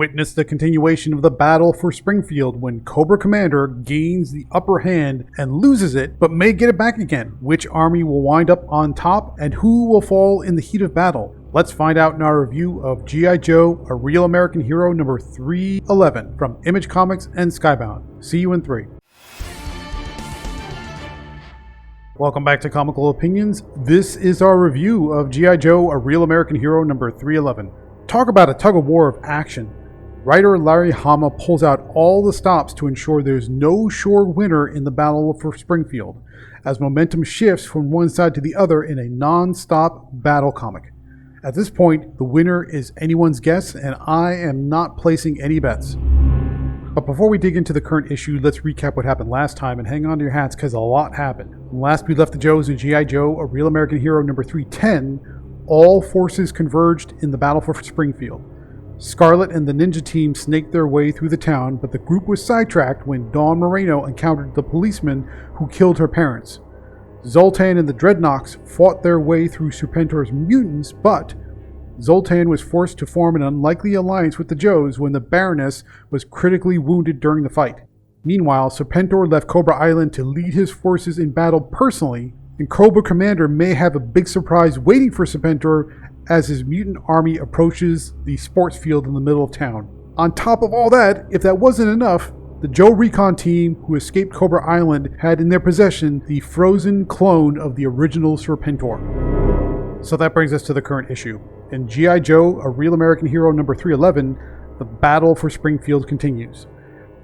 Witness the continuation of the battle for Springfield when Cobra Commander gains the upper hand and loses it, but may get it back again. Which army will wind up on top, and who will fall in the heat of battle? Let's find out in our review of G.I. Joe, A Real American Hero number 311 from Image Comics and Skybound. See you in 3. Welcome back to Comical Opinions. This is our review of G.I. Joe, A Real American Hero number 311. Talk about a tug-of-war of action. Writer Larry Hama pulls out all the stops to ensure there's no sure winner in the battle for Springfield, as momentum shifts from one side to the other in a non-stop battle comic. At this point, the winner is anyone's guess, and I am not placing any bets. But before we dig into the current issue, let's recap what happened last time and hang on to your hats because a lot happened. Last we left the Joes in G.I. Joe, A Real American Hero number 310, all forces converged in the battle for Springfield. Scarlet and the ninja team snaked their way through the town, but the group was sidetracked when Dawn Moreno encountered the policeman who killed her parents. Zoltan and the Dreadnoks fought their way through Serpentor's mutants, but Zoltan was forced to form an unlikely alliance with the Joes when the Baroness was critically wounded during the fight. Meanwhile, Serpentor left Cobra Island to lead his forces in battle personally, and Cobra Commander may have a big surprise waiting for Serpentor as his mutant army approaches the sports field in the middle of town. On top of all that, if that wasn't enough, the Joe Recon team who escaped Cobra Island had in their possession the frozen clone of the original Serpentor. So that brings us to the current issue. In G.I. Joe, A Real American Hero number 311, the battle for Springfield continues.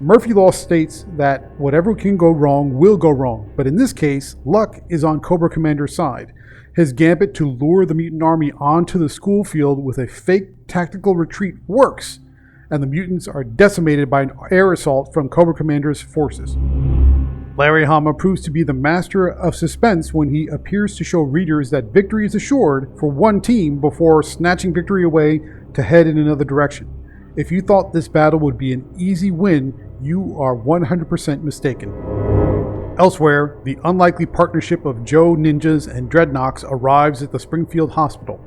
Murphy Law states that whatever can go wrong will go wrong, but in this case, luck is on Cobra Commander's side. His gambit to lure the mutant army onto the school field with a fake tactical retreat works, and the mutants are decimated by an air assault from Cobra Commander's forces. Larry Hama proves to be the master of suspense when he appears to show readers that victory is assured for one team before snatching victory away to head in another direction. If you thought this battle would be an easy win, you are 100% mistaken. Elsewhere, the unlikely partnership of Joe Ninjas and Dreadnoks arrives at the Springfield Hospital.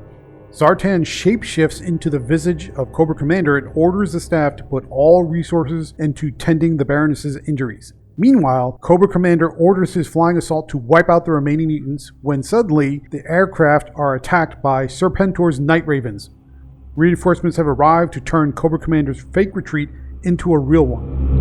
Zartan shapeshifts into the visage of Cobra Commander and orders the staff to put all resources into tending the Baroness's injuries. Meanwhile, Cobra Commander orders his flying assault to wipe out the remaining mutants when suddenly the aircraft are attacked by Serpentor's Night Ravens. Reinforcements have arrived to turn Cobra Commander's fake retreat into a real one.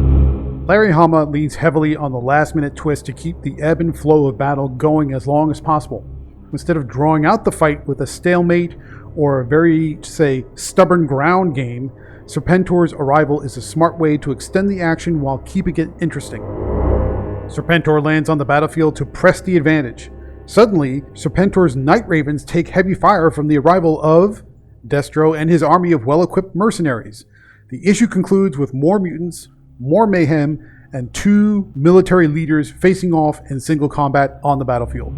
Larry Hama leans heavily on the last-minute twist to keep the ebb and flow of battle going as long as possible. Instead of drawing out the fight with a stalemate or a very, say, stubborn ground game, Serpentor's arrival is a smart way to extend the action while keeping it interesting. Serpentor lands on the battlefield to press the advantage. Suddenly, Serpentor's Night Ravens take heavy fire from the arrival of Destro and his army of well-equipped mercenaries. The issue concludes with more mutants, more mayhem, and two military leaders facing off in single combat on the battlefield.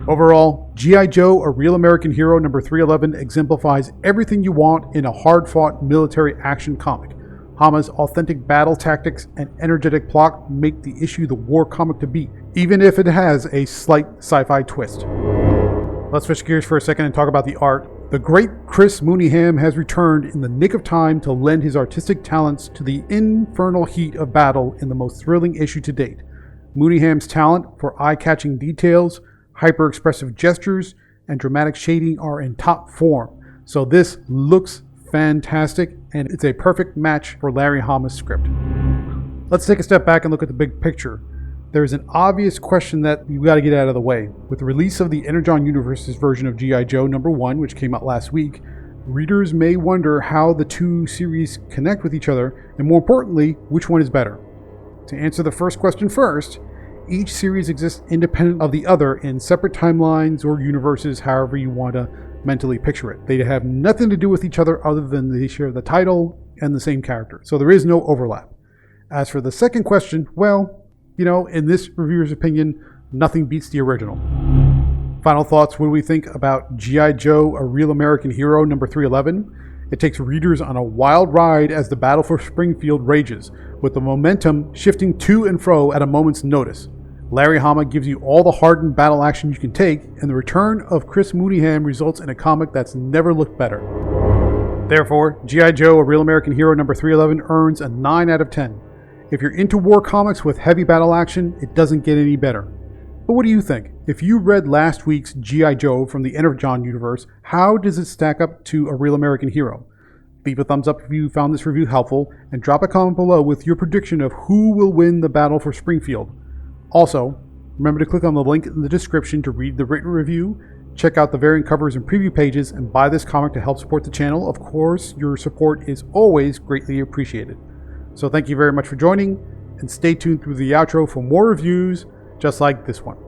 Overall, G.I. Joe, A Real American Hero number 311 exemplifies everything you want in a hard-fought military action comic. Hama's authentic battle tactics and energetic plot make the issue the war comic to beat, even if it has a slight sci-fi twist. Let's switch gears for a second and talk about the art. The great Chris Mooneyham has returned in the nick of time to lend his artistic talents to the infernal heat of battle in the most thrilling issue to date. Mooneyham's talent for eye-catching details, hyper-expressive gestures, and dramatic shading are in top form, so this looks fantastic, and it's a perfect match for Larry Hama's script. Let's take a step back and look at the big picture. There's an obvious question that you got to get out of the way. With the release of the Energon Universe's version of G.I. Joe number 1, which came out last week, readers may wonder how the two series connect with each other, and more importantly, which one is better. To answer the first question first, each series exists independent of the other in separate timelines or universes, however you want to mentally picture it. They have nothing to do with each other other than they share the title and the same character, so there is no overlap. As for the second question, well, in this reviewer's opinion, nothing beats the original. Final thoughts, what do we think about G.I. Joe, A Real American Hero number 311? It takes readers on a wild ride as the battle for Springfield rages, with the momentum shifting to and fro at a moment's notice. Larry Hama gives you all the hardened battle action you can take, and the return of Chris Mooneyham results in a comic that's never looked better. Therefore, G.I. Joe, A Real American Hero number 311 earns a 9 out of 10. If you're into war comics with heavy battle action, it doesn't get any better. But what do you think? If you read last week's G.I. Joe from the Energon universe, how does it stack up to A Real American Hero? Leave a thumbs up if you found this review helpful, and drop a comment below with your prediction of who will win the battle for Springfield. Also, remember to click on the link in the description to read the written review, check out the variant covers and preview pages, and buy this comic to help support the channel. Of course, your support is always greatly appreciated. So thank you very much for joining, and stay tuned through the outro for more reviews just like this one.